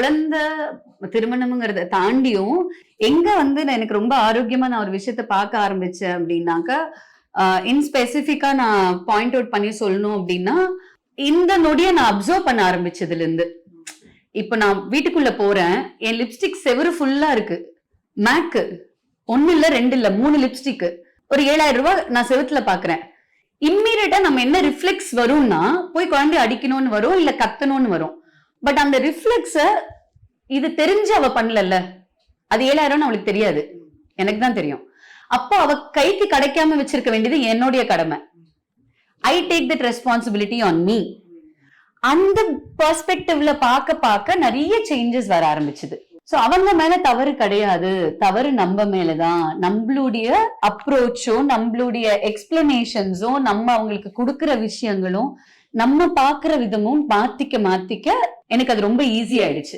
குழந்தை திருமணம்ங்கிறத தாண்டியும் எங்க வந்து எனக்கு ரொம்ப ஆரோக்கியமா நான் ஒரு விஷயத்த பார்க்க ஆரம்பிச்சேன் அப்படின்னாக்கா, இன் ஸ்பெசிபிக்கா நான் பாயிண்ட் அவுட் பண்ணி சொல்லணும் அப்படின்னா, இந்த நொடிய நான் அப்சர்வ் பண்ண ஆரம்பிச்சதுல இருந்து. இப்ப நான் வீட்டுக்குள்ள போறேன், என் லிப்ஸ்டிக் செவரு ஃபுல்லா இருக்கு. மேக்கு 1 இல்ல 2 இல்ல 3 லிப்ஸ்டிக். ஒரு 7,000 ரூபாய் நான் செவுத்துல பாக்குறேன். இம்மீடியட்டா நம்ம என்ன ரிஃப்ளெக்ஸ் வரும்னா, போய் குழந்தைய அடிக்கணும்னு வரும், இல்ல கத்தணும்னு வரும். பட் அந்த ரிஃப்ளெக்ஸ இது தெரிஞ்சு அவ பண்ணலல்ல. அது 7,000 அவளுக்கு தெரியாது. எனக்கு தான் தெரியும். அப்போ அவ கைக்கு கிடைக்காம வச்சிருக்க வேண்டியது என்னுடைய கடமை. I take that responsibility on me. அந்த பெர்ஸ்பெக்டிவ்ல பார்க்க நிறைய சேஞ்சஸ் வர ஆரம்பிச்சது. சோ அவங்க மேல தவறு கிடையாது, தவறு நம்ம மேலதான். நம்மளுடைய அப்ரோச்சும் நம்மளுடைய எக்ஸ்பிளனேஷன்ஸும் நம்ம அவங்களுக்கு கொடுக்கிற விஷயங்களும் நம்ம பாக்குற விதமும் மாத்திக்க எனக்கு அது ரொம்ப ஈஸி ஆயிடுச்சு.